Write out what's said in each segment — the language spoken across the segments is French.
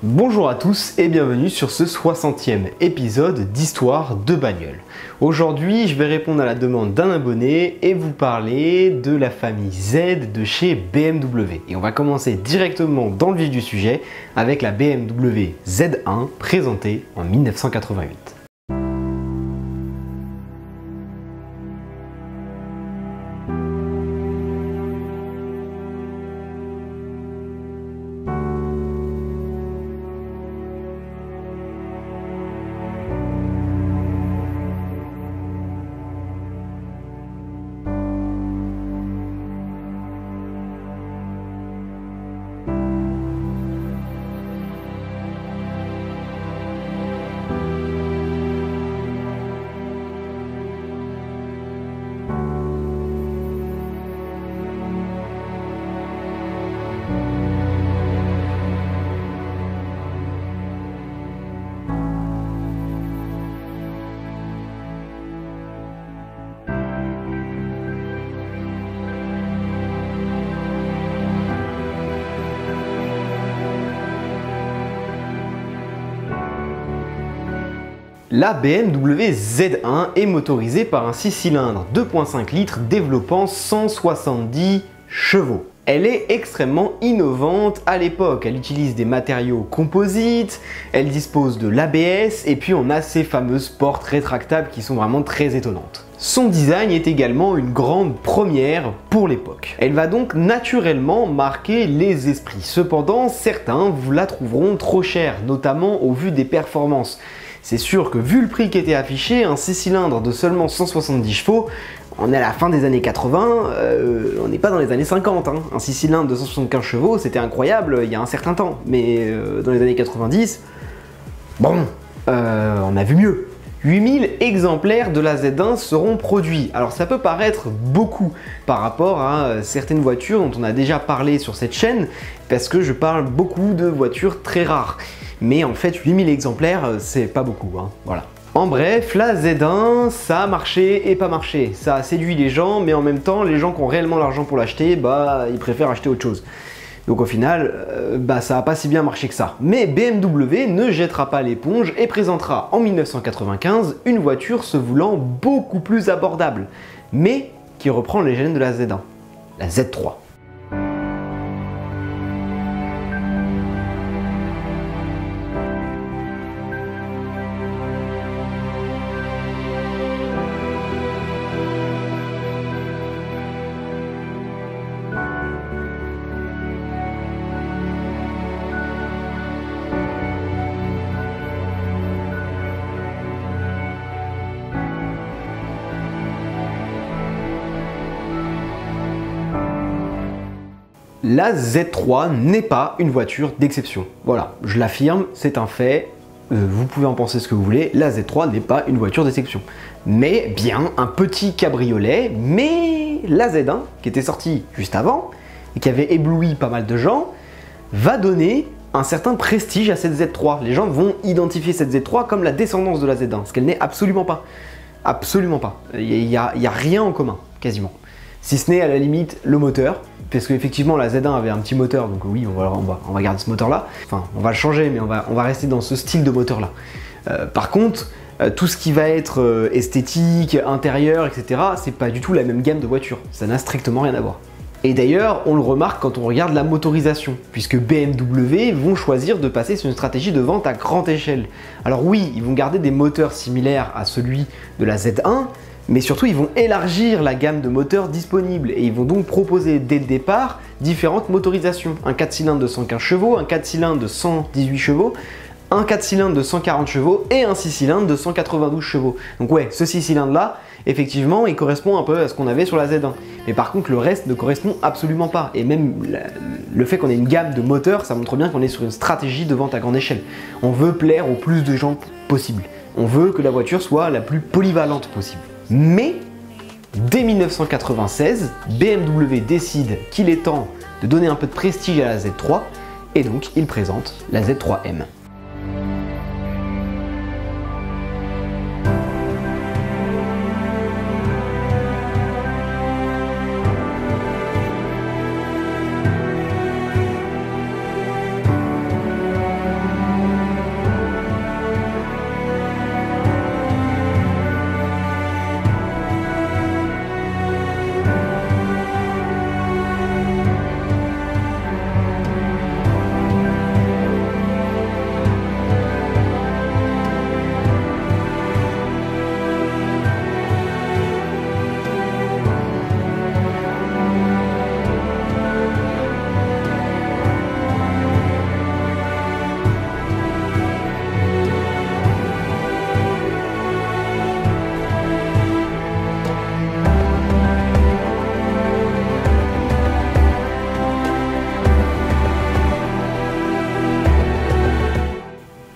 Bonjour à tous et bienvenue sur ce 60e épisode d'Histoire de bagnole. Aujourd'hui, je vais répondre à la demande d'un abonné et vous parler de la famille Z de chez BMW. Et on va commencer directement dans le vif du sujet avec la BMW Z1 présentée en 1988. La BMW Z1 est motorisée par un 6 cylindres 2.5 litres développant 170 chevaux. Elle est extrêmement innovante à l'époque, elle utilise des matériaux composites, elle dispose de l'ABS et puis on a ces fameuses portes rétractables qui sont vraiment très étonnantes. Son design est également une grande première pour l'époque. Elle va donc naturellement marquer les esprits. Cependant, certains vous la trouveront trop chère, notamment au vu des performances. C'est sûr que vu le prix qui était affiché, un 6 cylindres de seulement 170 chevaux, on est à la fin des années 80, on n'est pas dans les années 50. Hein. Un 6 cylindres de 175 chevaux, c'était incroyable il y a un certain temps. Mais dans les années 90, bon, on a vu mieux. 8000 exemplaires de la Z1 seront produits. Alors ça peut paraître beaucoup par rapport à certaines voitures dont on a déjà parlé sur cette chaîne, parce que je parle beaucoup de voitures très rares. Mais en fait 8000 exemplaires c'est pas beaucoup, hein. Voilà. En bref, la Z1 ça a marché et pas marché, ça a séduit les gens, mais en même temps les gens qui ont réellement l'argent pour l'acheter, bah ils préfèrent acheter autre chose. Donc au final, ça a pas si bien marché que ça. Mais BMW ne jettera pas l'éponge et présentera en 1995 une voiture se voulant beaucoup plus abordable, mais qui reprend les gènes de la Z1, la Z3. La Z3 n'est pas une voiture d'exception. Voilà, je l'affirme, c'est un fait. Vous pouvez en penser ce que vous voulez, la Z3 n'est pas une voiture d'exception. Mais bien un petit cabriolet, mais la Z1, qui était sortie juste avant, et qui avait ébloui pas mal de gens, va donner un certain prestige à cette Z3. Les gens vont identifier cette Z3 comme la descendance de la Z1, ce qu'elle n'est absolument pas. Absolument pas. Il n'y a rien en commun, quasiment. Si ce n'est à la limite le moteur, parce qu'effectivement la Z1 avait un petit moteur, donc oui, on va garder ce moteur-là. Enfin, on va le changer, mais on va rester dans ce style de moteur-là. Par contre, tout ce qui va être esthétique, intérieur, etc., c'est pas du tout la même gamme de voitures. Ça n'a strictement rien à voir. Et d'ailleurs, on le remarque quand on regarde la motorisation, puisque BMW vont choisir de passer sur une stratégie de vente à grande échelle. Alors oui, ils vont garder des moteurs similaires à celui de la Z1, mais surtout ils vont élargir la gamme de moteurs disponibles et ils vont donc proposer dès le départ différentes motorisations. Un 4 cylindres de 115 chevaux, un 4 cylindres de 118 chevaux, un 4 cylindres de 140 chevaux et un 6 cylindres de 192 chevaux. Donc ouais, ce 6 cylindres là, effectivement, il correspond un peu à ce qu'on avait sur la Z1. Mais par contre, le reste ne correspond absolument pas. Et même le fait qu'on ait une gamme de moteurs, ça montre bien qu'on est sur une stratégie de vente à grande échelle. On veut plaire au plus de gens possible. On veut que la voiture soit la plus polyvalente possible. Mais, dès 1996, BMW décide qu'il est temps de donner un peu de prestige à la Z3 et donc il présente la Z3M.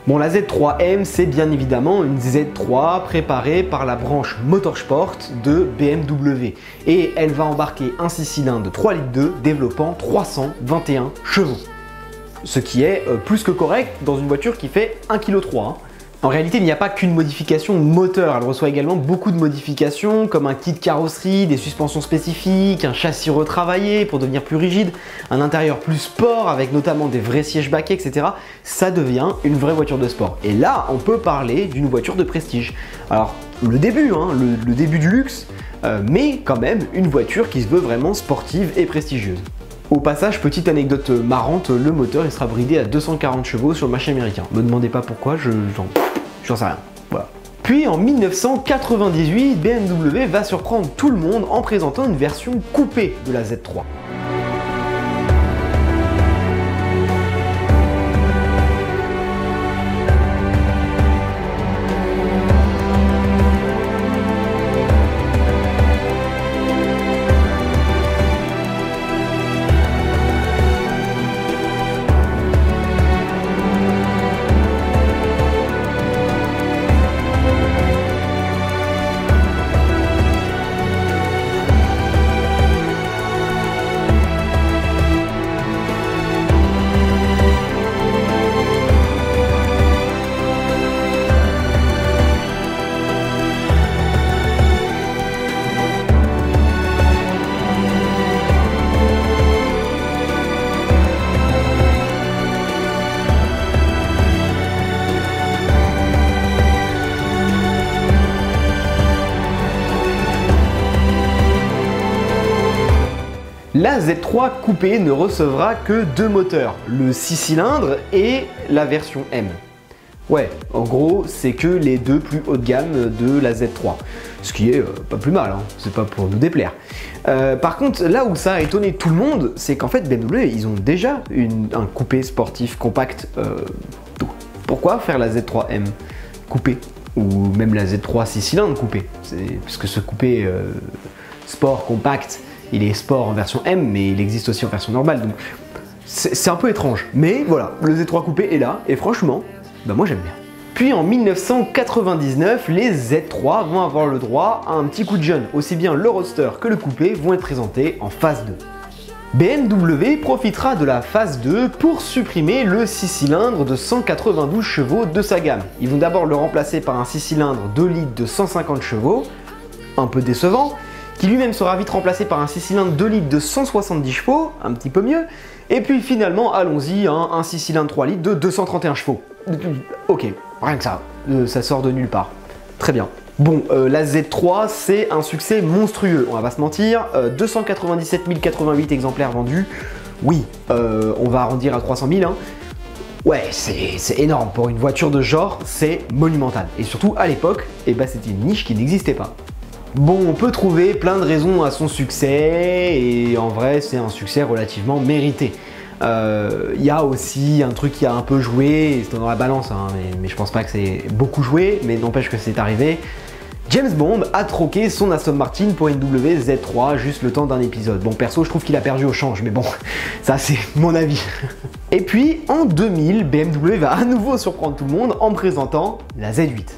Bon, la Z3M, c'est bien évidemment une Z3 préparée par la branche Motorsport de BMW. Et elle va embarquer un 6 cylindres de 3,2 litres développant 321 chevaux. Ce qui est plus que correct dans une voiture qui fait 1,3 kg. En réalité, il n'y a pas qu'une modification moteur, elle reçoit également beaucoup de modifications comme un kit carrosserie, des suspensions spécifiques, un châssis retravaillé pour devenir plus rigide, un intérieur plus sport avec notamment des vrais sièges baquets, etc. Ça devient une vraie voiture de sport. Et là, on peut parler d'une voiture de prestige. Alors, le début, le début du luxe, mais quand même une voiture qui se veut vraiment sportive et prestigieuse. Au passage, petite anecdote marrante, le moteur il sera bridé à 240 chevaux sur le marché américain. Me demandez pas pourquoi, j'en sais rien. Voilà. Puis en 1998, BMW va surprendre tout le monde en présentant une version coupée de la Z3. La Z3 coupée ne recevra que deux moteurs, le 6 cylindres et la version M. Ouais, en gros, c'est que les deux plus haut de gamme de la Z3. Ce qui est pas plus mal, hein, c'est pas pour nous déplaire. Par contre, là où ça a étonné tout le monde, c'est qu'en fait BMW, ils ont déjà un coupé sportif compact. Pourquoi faire la Z3M coupée? Ou même la Z3 6 cylindres coupée? Parce que ce coupé sport compact, il est sport en version M, mais il existe aussi en version normale, donc c'est un peu étrange. Mais voilà, le Z3 coupé est là, et franchement, bah moi j'aime bien. Puis en 1999, les Z3 vont avoir le droit à un petit coup de jeune. Aussi bien le roadster que le coupé vont être présentés en phase 2. BMW profitera de la phase 2 pour supprimer le 6 cylindres de 192 chevaux de sa gamme. Ils vont d'abord le remplacer par un 6 cylindres 2 litres de 150 chevaux, un peu décevant, qui lui-même sera vite remplacé par un 6 cylindres 2 litres de 170 chevaux, un petit peu mieux, et puis finalement, allons-y, un 6 cylindres 3 litres de 231 chevaux. Ok, rien que ça sort de nulle part. Très bien. Bon, la Z3, c'est un succès monstrueux, on va pas se mentir, 297 088 exemplaires vendus, oui, on va arrondir à 300 000, hein. Ouais, c'est énorme, pour une voiture de genre, c'est monumental. Et surtout, à l'époque, eh ben, c'était une niche qui n'existait pas. Bon, on peut trouver plein de raisons à son succès, et en vrai, c'est un succès relativement mérité. Y a aussi un truc qui a un peu joué, c'est dans la balance, hein, mais je pense pas que c'est beaucoup joué, mais n'empêche que c'est arrivé. James Bond a troqué son Aston Martin pour une WZ3 juste le temps d'un épisode. Bon, perso, je trouve qu'il a perdu au change, mais bon, ça c'est mon avis. Et puis, en 2000, BMW va à nouveau surprendre tout le monde en présentant la Z8.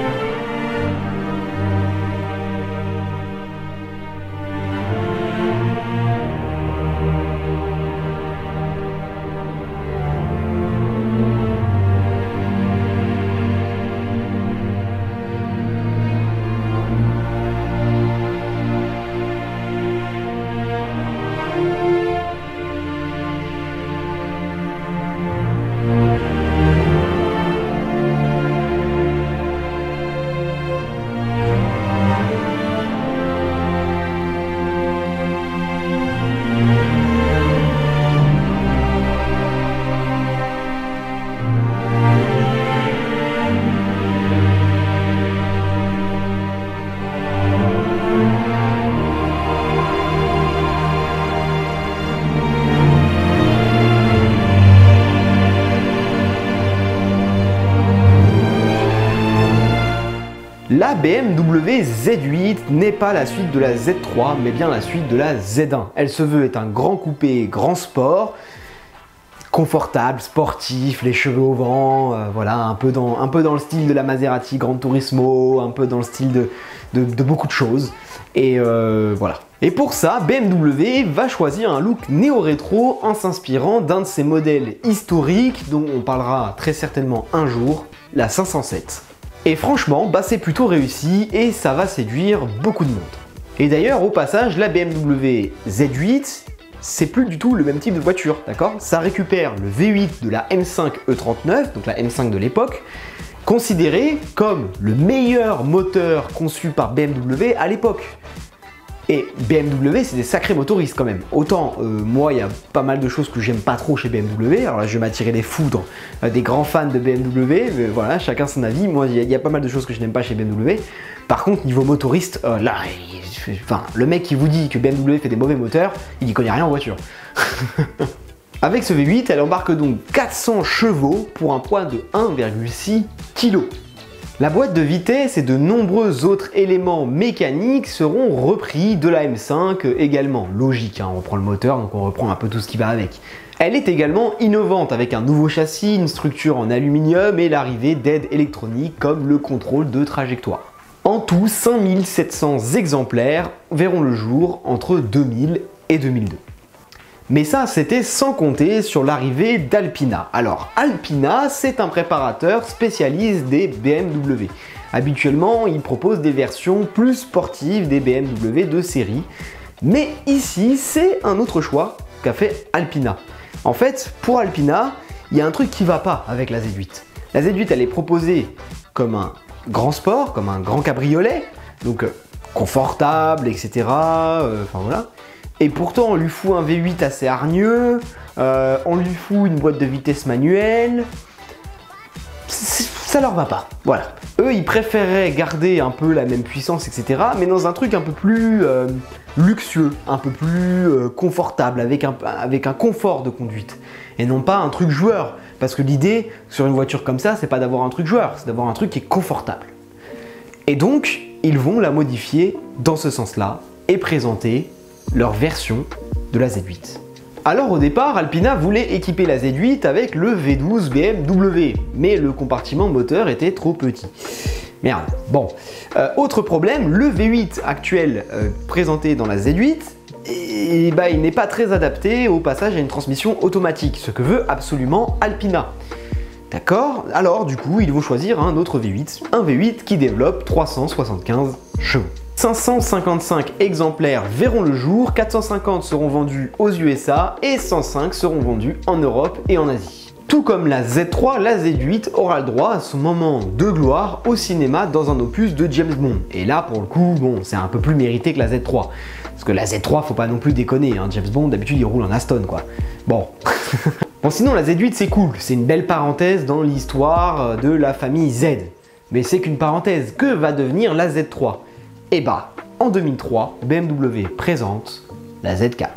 La BMW Z8 n'est pas la suite de la Z3, mais bien la suite de la Z1. Elle se veut être un grand coupé, grand sport, confortable, sportif, les cheveux au vent, voilà, un peu dans le style de la Maserati Gran Turismo, un peu dans le style de beaucoup de choses. Et voilà. Et pour ça, BMW va choisir un look néo-rétro en s'inspirant d'un de ses modèles historiques dont on parlera très certainement un jour, la 507. Et franchement, bah c'est plutôt réussi et ça va séduire beaucoup de monde. Et d'ailleurs, au passage, la BMW Z8, c'est plus du tout le même type de voiture, d'accord? Ça récupère le V8 de la M5 E39, donc la M5 de l'époque, considéré comme le meilleur moteur conçu par BMW à l'époque. Et BMW, c'est des sacrés motoristes quand même. Autant, moi, il y a pas mal de choses que j'aime pas trop chez BMW. Alors là, je vais m'attirer les foudres des grands fans de BMW. Mais voilà, chacun son avis. Moi, il y a pas mal de choses que je n'aime pas chez BMW. Par contre, niveau motoriste, là, le mec qui vous dit que BMW fait des mauvais moteurs, il n'y connaît rien en voiture. Avec ce V8, elle embarque donc 400 chevaux pour un poids de 1,6 kg. La boîte de vitesse et de nombreux autres éléments mécaniques seront repris de la M5 également. Logique, hein, on reprend le moteur, donc on reprend un peu tout ce qui va avec. Elle est également innovante avec un nouveau châssis, une structure en aluminium et l'arrivée d'aides électroniques comme le contrôle de trajectoire. En tout, 5700 exemplaires verront le jour entre 2000 et 2002. Mais ça, c'était sans compter sur l'arrivée d'Alpina. Alors, Alpina, c'est un préparateur spécialiste des BMW. Habituellement, il propose des versions plus sportives des BMW de série. Mais ici, c'est un autre choix qu'a fait Alpina. En fait, pour Alpina, il y a un truc qui va pas avec la Z8. La Z8, elle est proposée comme un grand sport, comme un grand cabriolet, donc confortable, etc. Enfin voilà. Et pourtant, on lui fout un V8 assez hargneux, on lui fout une boîte de vitesse manuelle. Ça leur va pas. Voilà. Eux, ils préféreraient garder un peu la même puissance, etc. mais dans un truc un peu plus luxueux, un peu plus confortable, avec un confort de conduite. Et non pas un truc joueur. Parce que l'idée, sur une voiture comme ça, c'est pas d'avoir un truc joueur, c'est d'avoir un truc qui est confortable. Et donc, ils vont la modifier dans ce sens-là et présenter leur version de la Z8. Alors au départ, Alpina voulait équiper la Z8 avec le V12 BMW, mais le compartiment moteur était trop petit. Merde, bon. Autre problème, le V8 actuel présenté dans la Z8, il n'est pas très adapté au passage à une transmission automatique, ce que veut absolument Alpina. D'accord? Alors du coup, ils vont choisir un autre V8, un V8 qui développe 375 chevaux. 555 exemplaires verront le jour, 450 seront vendus aux USA et 105 seront vendus en Europe et en Asie. Tout comme la Z3, la Z8 aura le droit à son moment de gloire au cinéma dans un opus de James Bond. Et là, pour le coup, bon, c'est un peu plus mérité que la Z3. Parce que la Z3, faut pas non plus déconner, hein. James Bond, d'habitude, il roule en Aston, quoi. Bon. Bon, sinon, la Z8, c'est cool. C'est une belle parenthèse dans l'histoire de la famille Z. Mais c'est qu'une parenthèse. Que va devenir la Z3? Et bah, en 2003, BMW présente la Z4.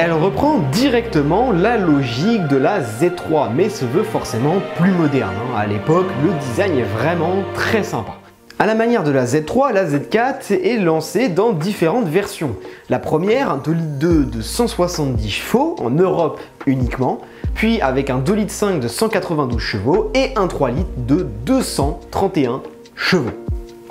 Elle reprend directement la logique de la Z3, mais se veut forcément plus moderne. À l'époque, le design est vraiment très sympa. À la manière de la Z3, la Z4 est lancée dans différentes versions. La première, un 2,2 litres de 170 chevaux, en Europe uniquement, puis avec un 2,5 litres de 192 chevaux et un 3 litres de 231 chevaux.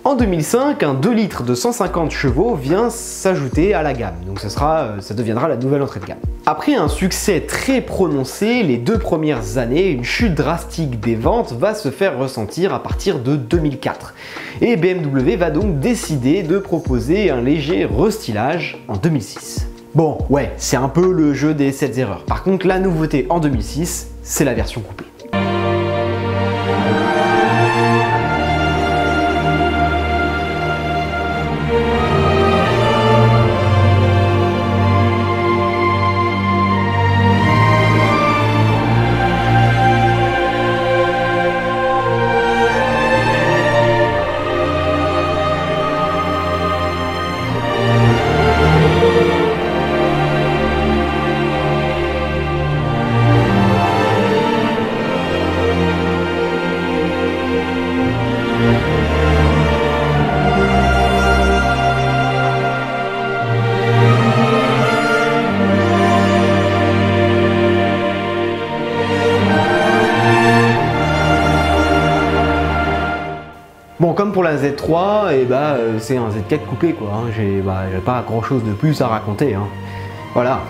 En 2005, un 2 litres de 150 chevaux vient s'ajouter à la gamme, donc ça deviendra la nouvelle entrée de gamme. Après un succès très prononcé, les 2 premières années, une chute drastique des ventes va se faire ressentir à partir de 2004. Et BMW va donc décider de proposer un léger restylage en 2006. Bon, ouais, c'est un peu le jeu des 7 erreurs. Par contre, la nouveauté en 2006, c'est la version coupée. Bon, comme pour la Z3, c'est un Z4 coupé quoi, hein. J'ai pas grand chose de plus à raconter, hein. Voilà.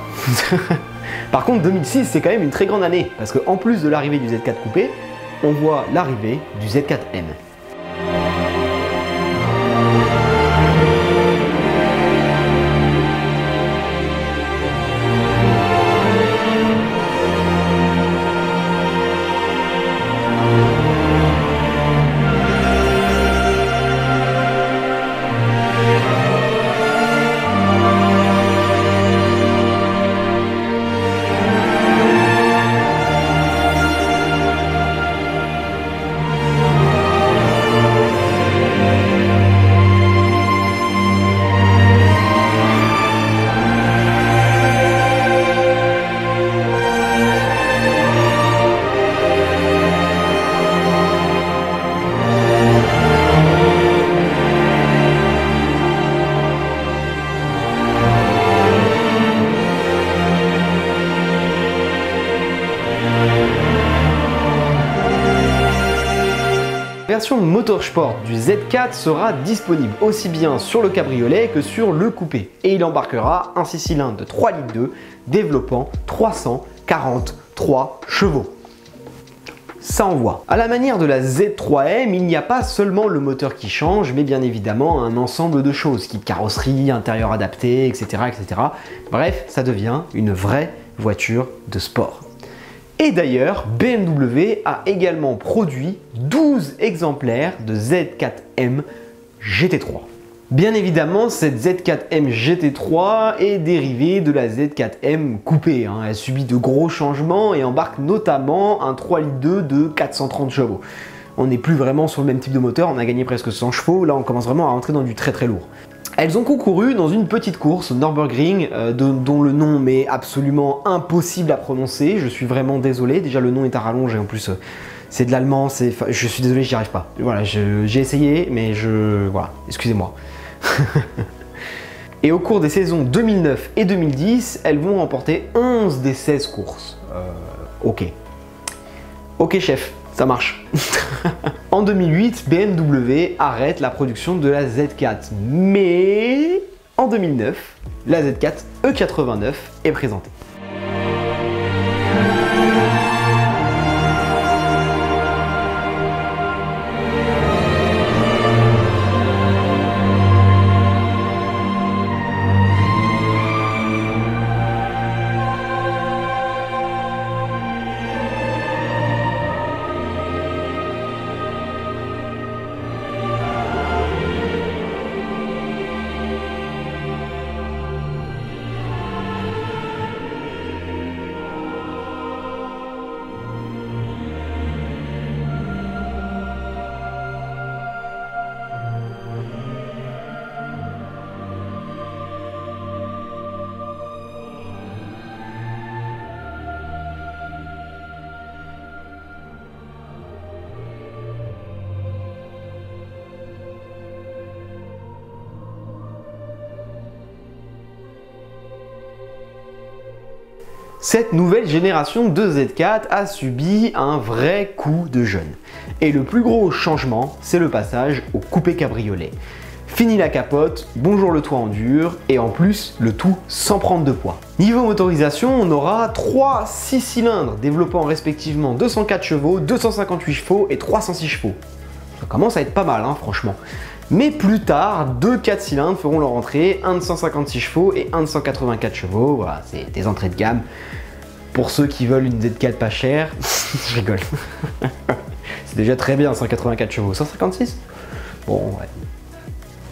Par contre 2006 c'est quand même une très grande année, parce qu'en plus de l'arrivée du Z4 coupé, on voit l'arrivée du Z4M. La version motorsport du Z4 sera disponible aussi bien sur le cabriolet que sur le coupé, et il embarquera un 6 cylindres de 3,2 litres développant 343 chevaux. Ça envoie. À la manière de la Z3M, il n'y a pas seulement le moteur qui change, mais bien évidemment un ensemble de choses, carrosserie, intérieur adapté, etc., etc. Bref, ça devient une vraie voiture de sport. Et d'ailleurs, BMW a également produit 12 exemplaires de Z4M GT3. Bien évidemment, cette Z4M GT3 est dérivée de la Z4M coupée, hein. Elle subit de gros changements et embarque notamment un 3,2 litres de 430 chevaux. On n'est plus vraiment sur le même type de moteur, on a gagné presque 100 chevaux, là on commence vraiment à rentrer dans du très lourd. Elles ont concouru dans une petite course, Nürburgring, dont le nom m'est absolument impossible à prononcer. Je suis vraiment désolé, déjà le nom est à rallonge et en plus c'est de l'allemand, je suis désolé, j'y arrive pas. Voilà, j'ai essayé, mais voilà, excusez-moi. Et au cours des saisons 2009 et 2010, elles vont remporter 11 des 16 courses. Ok. Ok chef, ça marche. En 2008, BMW arrête la production de la Z4, mais en 2009, la Z4 E89 est présentée. Cette nouvelle génération de Z4 a subi un vrai coup de jeune. Et le plus gros changement, c'est le passage au coupé cabriolet. Fini la capote, bonjour le toit en dur, et en plus, le tout sans prendre de poids. Niveau motorisation, on aura 3 6 cylindres développant respectivement 204 chevaux, 258 chevaux et 306 chevaux. Ça commence à être pas mal, hein, franchement. Mais plus tard, 2 4 cylindres feront leur entrée, un de 156 chevaux et un de 184 chevaux. Voilà, c'est des entrées de gamme. Pour ceux qui veulent une Z4 pas chère, je rigole. C'est déjà très bien, 184 chevaux. 156 ? Bon, ouais.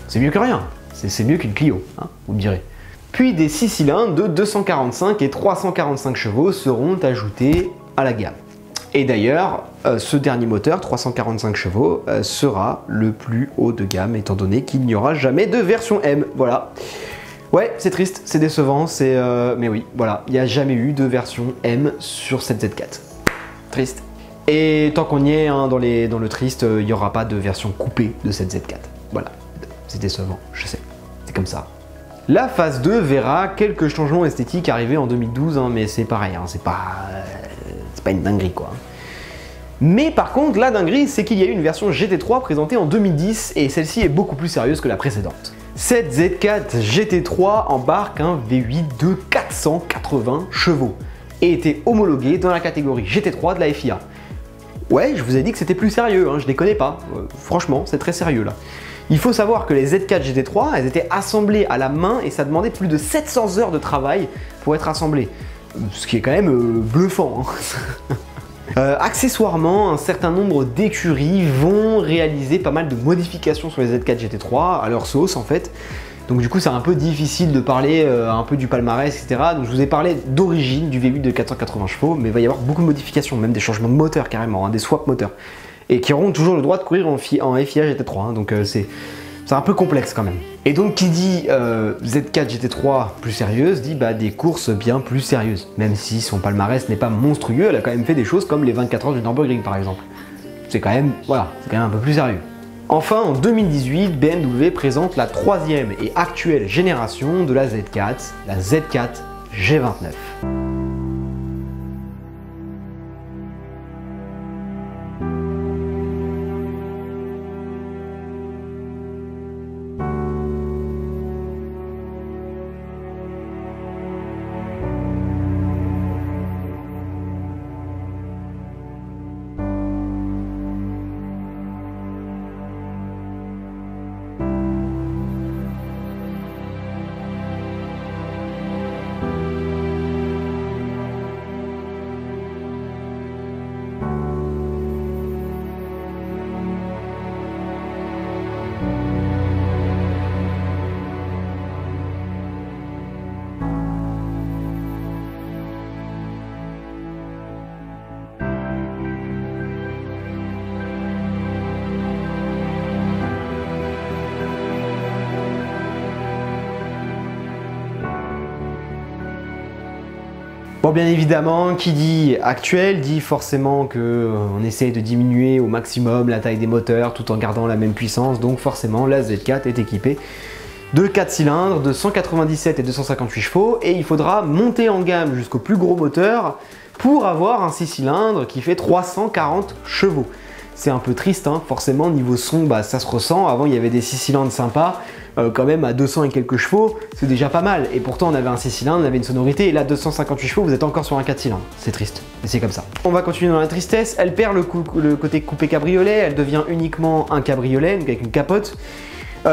C'est mieux que rien. C'est mieux qu'une Clio, hein, vous me direz. Puis des 6 cylindres de 245 et 345 chevaux seront ajoutés à la gamme. Et d'ailleurs, ce dernier moteur, 345 chevaux, sera le plus haut de gamme, étant donné qu'il n'y aura jamais de version M. Voilà. Ouais, c'est triste, c'est décevant, mais oui, voilà, il n'y a jamais eu de version M sur cette Z4. Triste. Et tant qu'on y est, hein, dans le triste, il n'y aura pas de version coupée de cette Z4. Voilà, c'est décevant, je sais, c'est comme ça. La phase 2 verra quelques changements esthétiques arriver en 2012, hein, mais c'est pareil, hein, c'est pas une dinguerie quoi. Mais par contre, la dinguerie, c'est qu'il y a eu une version GT3 présentée en 2010 et celle-ci est beaucoup plus sérieuse que la précédente. Cette Z4 GT3 embarque un V8 de 480 chevaux et était homologué dans la catégorie GT3 de la FIA. Ouais, je vous ai dit que c'était plus sérieux, hein, je déconne pas. Franchement, c'est très sérieux là. Il faut savoir que les Z4 GT3, elles étaient assemblées à la main et ça demandait plus de 700 heures de travail pour être assemblées. Ce qui est quand même bluffant. Hein. Accessoirement, un certain nombre d'écuries vont réaliser pas mal de modifications sur les Z4 GT3 à leur sauce en fait. Donc du coup c'est un peu difficile de parler un peu du palmarès, etc. Donc je vous ai parlé d'origine du V8 de 480 chevaux, mais il va y avoir beaucoup de modifications, même des changements de moteur carrément, hein, des swaps moteurs. Et qui auront toujours le droit de courir en FIA GT3, hein, donc c'est un peu complexe quand même. Et donc qui dit Z4 GT3 plus sérieuse, dit des courses bien plus sérieuses. Même si son palmarès n'est pas monstrueux, elle a quand même fait des choses comme les 24 heures du Nürburgring par exemple. C'est quand même, voilà, c'est quand même un peu plus sérieux. Enfin, en 2018, BMW présente la 3e et actuelle génération de la Z4, la Z4 G29. Bon, bien évidemment, qui dit actuel dit forcément qu'on essaye de diminuer au maximum la taille des moteurs tout en gardant la même puissance, donc forcément la Z4 est équipée de 4 cylindres de 197 et 258 chevaux et il faudra monter en gamme jusqu'au plus gros moteur pour avoir un 6 cylindres qui fait 340 chevaux. C'est un peu triste, hein, forcément, niveau son, ça se ressent. Avant, il y avait des 6 cylindres sympas, quand même à 200 et quelques chevaux, c'est déjà pas mal. Et pourtant, on avait un 6 cylindres, on avait une sonorité, et là, 258 chevaux, vous êtes encore sur un 4 cylindres. C'est triste, mais c'est comme ça. On va continuer dans la tristesse. Elle perd le côté coupé cabriolet, elle devient uniquement un cabriolet, donc avec une capote.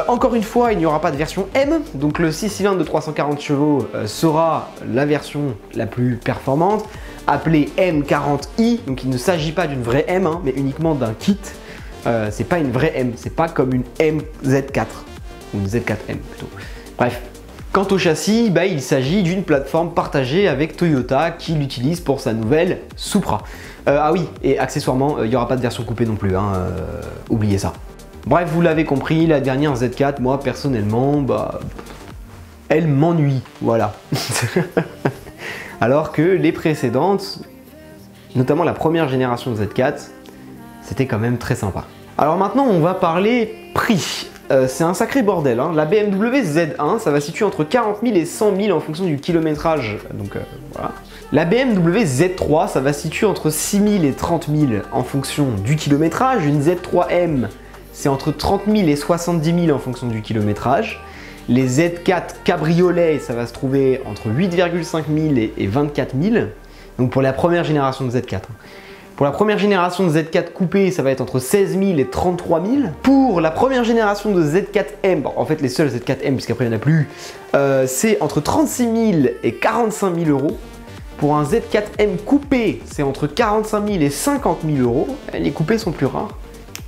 Encore une fois, il n'y aura pas de version M, donc le 6 cylindres de 340 chevaux sera la version la plus performante, appelée M40i, donc il ne s'agit pas d'une vraie M, hein, mais uniquement d'un kit. C'est pas une vraie M, c'est pas comme une MZ4, ou une Z4M plutôt. Bref. Quant au châssis, il s'agit d'une plateforme partagée avec Toyota qui l'utilise pour sa nouvelle Supra. Ah oui, et accessoirement, il n'y aura pas de version coupée non plus, hein, oubliez ça. Bref, vous l'avez compris, la dernière Z4, moi personnellement, elle m'ennuie, voilà. Alors que les précédentes, notamment la première génération de Z4, c'était quand même très sympa. Alors maintenant, on va parler prix. C'est un sacré bordel, hein. La BMW Z1, ça va se situer entre 40 000 et 100 000 en fonction du kilométrage, donc voilà. La BMW Z3, ça va se situer entre 6 000 et 30 000 en fonction du kilométrage. Une Z3M, c'est entre 30 000 et 70 000 en fonction du kilométrage. Les Z4 cabriolet, ça va se trouver entre 8,5 000 et 24 000. Donc pour la première génération de Z4. Pour la première génération de Z4 coupé, ça va être entre 16 000 et 33 000. Pour la première génération de Z4M, bon, en fait les seuls Z4M, puisqu'après il n'y en a plus, c'est entre 36 000 et 45 000 euros. Pour un Z4M coupé, c'est entre 45 000 et 50 000 euros. Les coupés sont plus rares.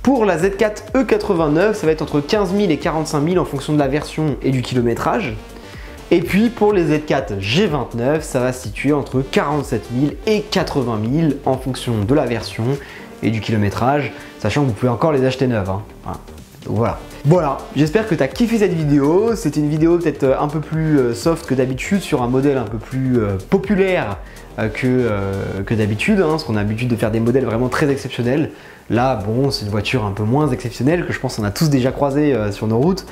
Pour la Z4 E89, ça va être entre 15 000 et 45 000 en fonction de la version et du kilométrage. Et puis pour les Z4 G29, ça va se situer entre 47 000 et 80 000 en fonction de la version et du kilométrage, sachant que vous pouvez encore les acheter neuves. Hein. Voilà. Donc voilà, j'espère que tu as kiffé cette vidéo. C'était une vidéo peut-être un peu plus soft que d'habitude, sur un modèle un peu plus populaire que d'habitude, hein, parce qu'on a l'habitude de faire des modèles vraiment très exceptionnels. Là, bon, c'est une voiture un peu moins exceptionnelle, que je pense qu'on a tous déjà croisé sur nos routes.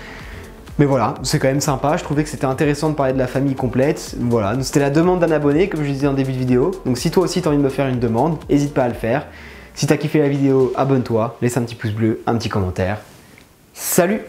Mais voilà, c'est quand même sympa, je trouvais que c'était intéressant de parler de la famille complète. Voilà, c'était la demande d'un abonné, comme je disais en début de vidéo. Donc si toi aussi tu as envie de me faire une demande, n'hésite pas à le faire. Si tu as kiffé la vidéo, abonne-toi, laisse un petit pouce bleu, un petit commentaire. Salut!